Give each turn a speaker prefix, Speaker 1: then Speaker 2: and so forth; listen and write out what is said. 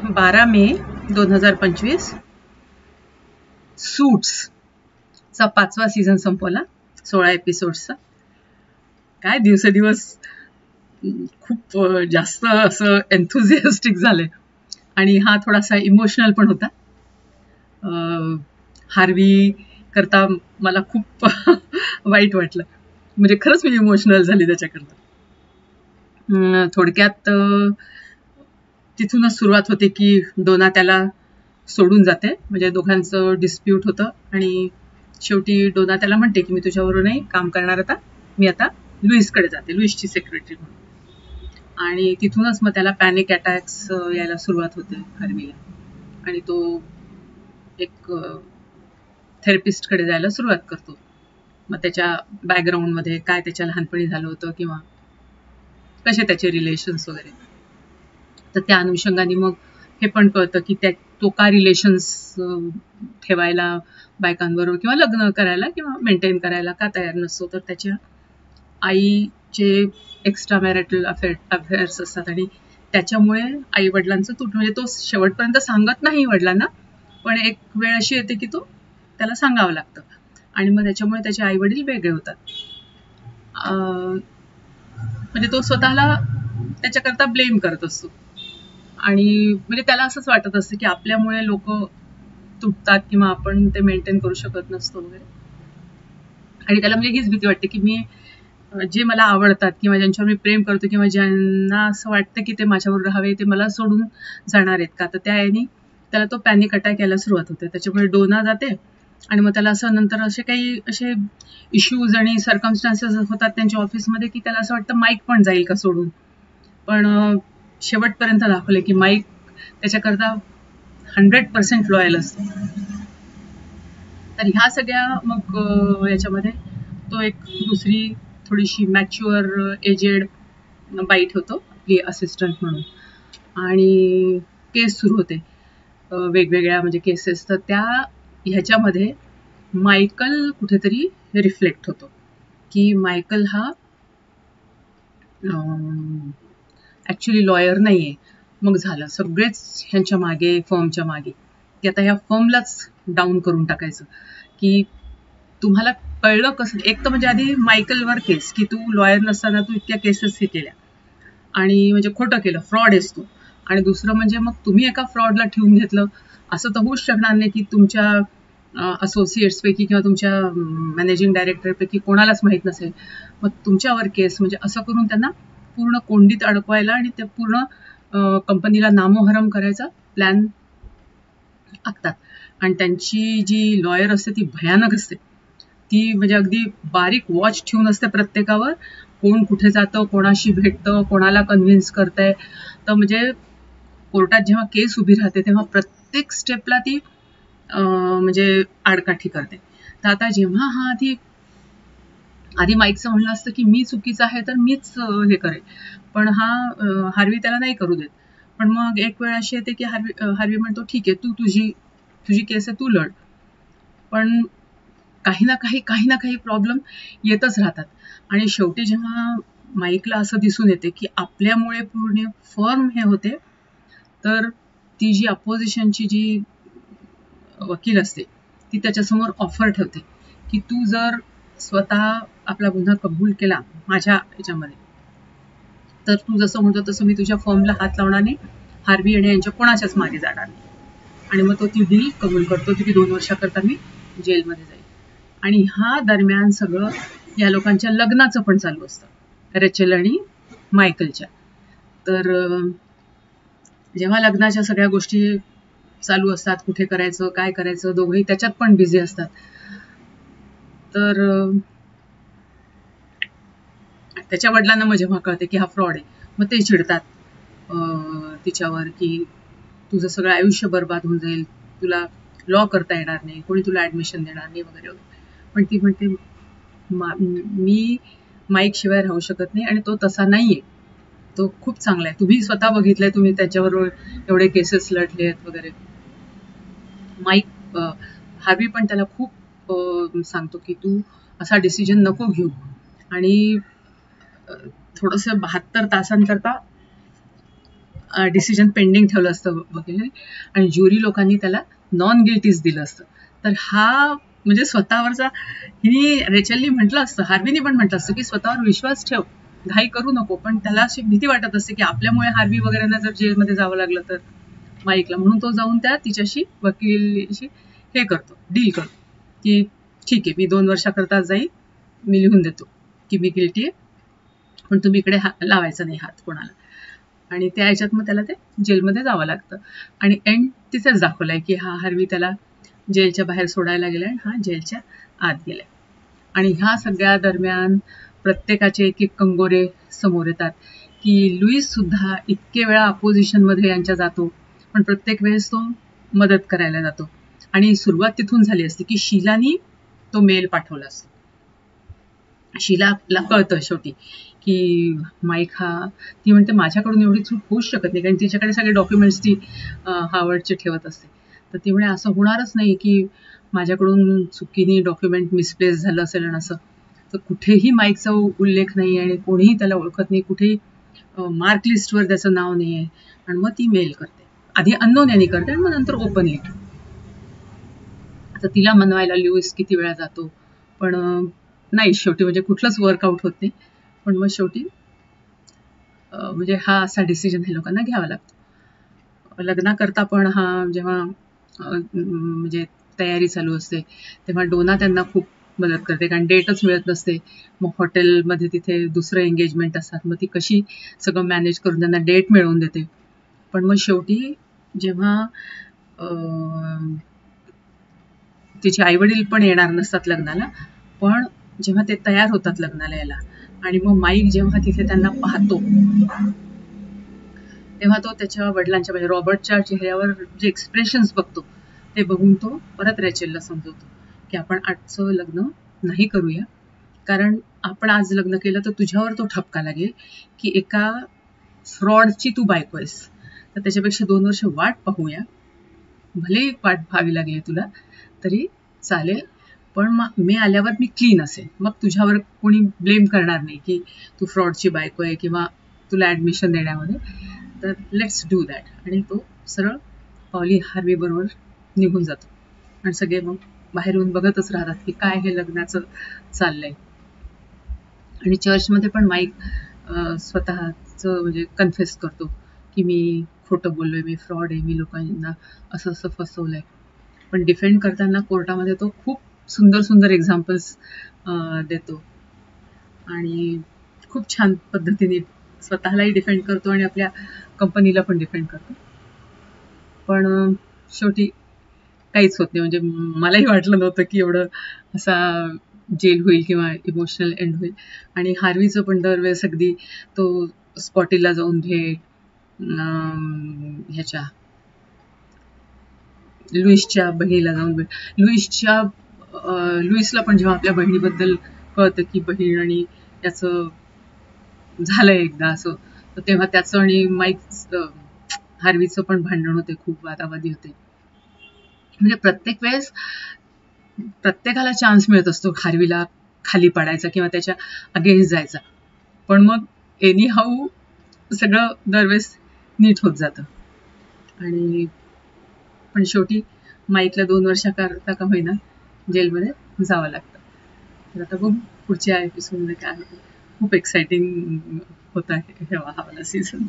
Speaker 1: 12 मे 2025 सूट्सचा 5वा season संपवला, 16 एपिसोड्सचा. काय दिवसेदिवस खूप जास्त असं एन्थुझियास्टिक झालंय आणि हा थोडासा इमोशनल पण होता. हार्वी करता मला खूप वाईट वाटलं, म्हणजे खरंच मी इमोशनल झाली त्याच्याकरता. थोडक्यात तिथूनच सुरुवात होते की डोना त्याला सोडून जाते, म्हणजे दोघांचं डिस्प्यूट होतं आणि शेवटी डोना त्याला म्हणते की मी तुझ्याबरोबर नाही काम करणार, मी आता लुईसकडे जाते, लुईसची सेक्रेटरी म्हणून. आणि तिथूनच मग त्याला पॅनिक अटॅक्स यायला सुरुवात होते हार्वीला, आणि तो एक थेरपिस्टकडे जायला सुरुवात करतो. मग त्याच्या बॅकग्राऊंडमध्ये काय त्याच्या लहानपणी झालं होतं किंवा कसे त्याचे रिलेशन्स वगैरे, तर त्या अनुषंगाने मग हे पण कळतं की तो का रिलेशन्स ठेवायला बायकांबरोबर किंवा लग्न करायला किंवा मेंटेन करायला का तयार नसतो. तर त्याच्या आईचे एक्स्ट्रा मॅरिटल अफेअर्स असतात आणि त्याच्यामुळे आई वडिलांचं म्हणजे तो शेवटपर्यंत सांगत नाही वडिलांना, पण एक वेळ अशी येते की तो त्याला सांगावं लागतं आणि मग त्याच्यामुळे त्याचे आई वडील वेगळे होतात. म्हणजे तो स्वतःला त्याच्याकरता ब्लेम करत असतो आणि म्हणजे त्याला असंच वाटत असतं की आपल्यामुळे लोक तुटतात किंवा आपण ते मेंटेन करू शकत नसतो वगैरे. आणि त्याला म्हणजे हीच भीती वाटते की मी जे मला आवडतात किंवा ज्यांच्यावर मी प्रेम करतो किंवा ज्यांना असं वाटतं की ते माझ्यावर राहावे ते मला सोडून जाणार आहेत का. तर त्या याने त्याला तो पॅनिक अटॅक यायला सुरुवात होते. त्याच्यामुळे डोना जाते आणि मग त्याला असं नंतर असे इश्यूज आणि सर्कमस्टान्सेस होतात त्यांच्या ऑफिसमध्ये की त्याला असं वाटतं माईक पण जाईल का सोडून. पण शेवटपर्यंत दाखवले की माईक त्याच्याकरता 100% लॉयल असतो. तर ह्या सगळ्या मग याच्यामध्ये तो एक दुसरी थोडीशी मॅच्युअर एजेड बाईट होतो आपली असिस्टंट म्हणून, आणि केस सुरू होते वेगवेगळ्या म्हणजे केसेस. तर ह्याच्यामध्ये मायकल कुठेतरी रिफ्लेक्ट होतो की मायकल हा ॲक्च्युली लॉयर नाही आहे. मग झालं सगळेच ह्यांच्या मागे, फर्मच्या मागे, की आता ह्या फर्मलाच डाऊन करून टाकायचं. की तुम्हाला कळलं कसं, एक तर म्हणजे आधी मायकलवर केस की तू लॉयर नसताना तू इतक्या केसेस हे केल्या आणि म्हणजे खोटं केलं, फ्रॉड आहेस तू. आणि दुसरं म्हणजे मग तुम्ही एका फ्रॉडला ठेवून घेतलं, असं तर होऊच शकणार नाही की तुमच्या असोसिएट्सपैकी किंवा तुमच्या मॅनेजिंग डायरेक्टरपैकी कोणालाच माहीत नसेल. मग तुमच्यावर केस, म्हणजे असं करून त्यांना पूर्ण कोंडीत अडकवायला आणि ते पूर्ण कंपनीला नामोहरम करायचा प्लॅन आखतात. आणि त्यांची जी लॉयर असते ती भयानक असते. ती म्हणजे अगदी बारीक वॉच ठेवून असते प्रत्येकावर, कोण कुठे जातं, कोणाशी भेटतं, कोणाला कन्व्हिन्स करतंय. तर म्हणजे कोर्टात जेव्हा केस उभी राहते तेव्हा प्रत्येक स्टेपला ती म्हणजे आडकाठी करते. तर आता जेव्हा हा आधी माईकचं म्हणणं असतं की मी चुकीचं आहे तर मीच हे करेल, पण हार्वी त्याला नाही करू देत. पण मग एक वेळ अशी येते की हार्वी म्हणतो ठीक आहे, तू तुझी केस आहे, तू लढ. पण काही ना काही प्रॉब्लेम येतच राहतात. आणि शेवटी जेव्हा माईकला असं दिसून येते की आपल्यामुळे पूर्ण फर्म हे होते, तर ती जी अपोजिशनची जी वकील असते ती त्याच्यासमोर ऑफर ठेवते की तू जर स्वतः आपला गुन्हा कबूल केला माझ्या याच्यामध्ये, तर तू जसं म्हणतो तसं मी तुझ्या फर्मला हात लावणार नाही, हार्वी आणि यांच्या कोणाच्याच मागे जाणार नाही. आणि मग तो ती डील कबूल करतो की 2 वर्षाकरता मी जेलमध्ये जाईल. आणि ह्या दरम्यान सगळं या लोकांच्या लग्नाचं पण चालू असतं, रेचल आणि मायकलच्या. तर जेव्हा लग्नाच्या सगळ्या गोष्टी चालू असतात, कुठे करायचं, काय करायचं, दोघंही त्याच्यात पण बिझी असतात. तर त्याच्या वडिलांना मग जेव्हा कळते की हा फ्रॉड आहे, मग ते चिडतात तिच्यावर की तुझं सगळं आयुष्य बर्बाद होऊन जाईल, तुला लॉ करता येणार नाही, कोणी तुला ऍडमिशन देणार नाही वगैरे वगैरे. पण ती म्हणते मी माईक शिवाय राहू शकत नाही आणि तो तसा नाहीये, तो खूप चांगला आहे, तुम्ही स्वतः बघितलंय, तुम्ही त्याच्याबरोबर एवढे केसेस लढले आहेत वगैरे. माईक हार्वी पण त्याला खूप सांगतो की तू असा डिसिजन नको घेऊ आणि थोडंसं 72 तासांकरता डिसिजन पेंडिंग ठेवलं असतं वकिलाने आणि ज्युरी लोकांनी त्याला नॉन गिल्टीच दिलं असतं. तर हा म्हणजे स्वतःवरचा रेचलनी म्हटलं असतं, हार्वीनी पण म्हटलं असतं की स्वतःवर विश्वास ठेव, घाई करू नको. पण त्याला अशी भीती वाटत असते की आपल्यामुळे हार्वी वगैरेंना जर जेलमध्ये जावं लागलं तर माईकला, म्हणून तो जाऊन त्या तिच्याशी वकिलीशी हे करतो, डील करतो की ठीक आहे, मी 2 वर्षाकरता जाईल, मी लिहून देतो की मी गिल्टी आहे, पण तुम्ही इकडे लावायचा नाही हात कोणाला. आणि त्या ह्याच्यात मग त्याला ते जेलमध्ये जावं लागतं. आणि एंड तिथेच दाखवलाय की हा हार्वी त्याला जेलच्या बाहेर सोडायला गेलाय, हा जेलच्या आत गेलाय. आणि ह्या सगळ्या दरम्यान प्रत्येकाचे एक एक कंगोरे समोर येतात की लुईस सुद्धा इतके वेळा अपोजिशनमध्ये यांच्या जातो, पण प्रत्येक वेळेस तो मदत करायला जातो. आणि सुरुवात तिथून झाली असते की शीलानी तो मेल पाठवला असतो. शीलाला कळतं शेवटी की माईक ती म्हणते माझ्याकडून एवढी चूक होऊच शकत नाही, कारण तिच्याकडे सगळे डॉक्युमेंट्स ती हार्वर्डचे ठेवत असते. तर ती म्हणे असं होणारच नाही की माझ्याकडून चुकीने डॉक्युमेंट मिसप्लेस झालं असेल आणि असं. तर कुठेही माईकचा उल्लेख नाही आणि कोणीही त्याला ओळखत नाही, कुठेही मार्क लिस्टवर त्याचं नाव नाही आहे. आणि मग ती मेल करते, आधी अननोन यांनी करते आणि मग नंतर ओपनली. आता तिला मनवायला लुईस किती वेळा जातो, पण नाही शेवटी म्हणजे कुठलंच वर्कआउट होत नाही. पण मग शेवटी म्हणजे हा असा डिसिजन हे लोकांना घ्यावा लागतो. लग्नाकरता पण हा जेव्हा म्हणजे तयारी चालू असते तेव्हा डोना त्यांना खूप मदत करते, कारण डेटच मिळत नसते. मग हॉटेलमध्ये तिथे दुसरं एंगेजमेंट असतात, मग ती कशी सगळं मॅनेज करून त्यांना डेट मिळवून देते. पण मग शेवटी जेव्हा तिचे आईवडील पण येणार नसतात लग्नाला, पण जेव्हा ते तयार होतात लग्नाला यायला आणि मग माईक जेव्हा तिथे त्यांना पाहतो तेव्हा तो त्याच्या वडिलांच्या म्हणजे रॉबर्टच्या चेहऱ्यावर जे एक्सप्रेशन्स बघतो ते बघून तो परत रेचलला समजवतो की आपण आजचं लग्न नाही करूया, कारण आपण आज लग्न केलं तर तुझ्यावर तो ठपका लागेल की एका फ्रॉडची तू बायको आहेस, तर त्याच्यापेक्षा 2 वर्ष वाट पाहूया, भले वाट पाहावी लागली तुला तरी चालेल, पण मग मी आल्यावर मी क्लीन असेल, मग तुझ्यावर कोणी ब्लेम करणार नाही की तू फ्रॉडची बायको आहे किंवा तुला ऍडमिशन देण्यामध्ये. तर लेट्स डू दॅट. आणि तो सरळ पॉली हार्वी बरोबर निघून जातो आणि सगळे मग बाहेरून बघतच राहतात की काय हे लग्नाचं चाललंय. आणि चर्चमध्ये पण माईक स्वतःचं म्हणजे कन्फेस करतो की मी खोटं बोललोय, मी फ्रॉड आहे, मी लोकांना असं असं फसवलंय. पण डिफेंड करताना कोर्टामध्ये तो खूप सुंदर सुंदर एक्झाम्पल्स देतो आणि खूप छान पद्धतीने स्वतःलाही डिफेंड करतो आणि आपल्या कंपनीला पण डिफेंड करतो. पण शेवटी काहीच होत नाही, म्हणजे मलाही वाटलं नव्हतं की एवढं असा जेल होईल किंवा इमोशनल एंड होईल. आणि हार्वीचं पण दरवेळेस अगदी तो स्कॉटीला जाऊन भेट, ह्याच्या लुईसच्या बहिणीला जाऊन भेट, लुईसला पण जेव्हा आपल्या बहिणीबद्दल कळतं की बहीण आणि त्याचं झालंय एकदा असं, तर तेव्हा त्याचं आणि माईक हार्वीचं पण भांडण होते, खूप वादावादी होते. म्हणजे प्रत्येक वेळेस प्रत्येकाला चान्स मिळत असतो हार्वीला खाली पाडायचा किंवा त्याच्या अगेन्स्ट जायचा, पण मग एनी हाऊ सगळं दरवेळेस नीट होत जातं. आणि पण शेवटी माईकला 2 वर्षाकरता का होईना जेलमध्ये जावं लागतं. तर आता बघू पुढच्या एपिसोडमध्ये काय होतं. खूप एक्साइटिंग होत आहे हा वाला सीझन.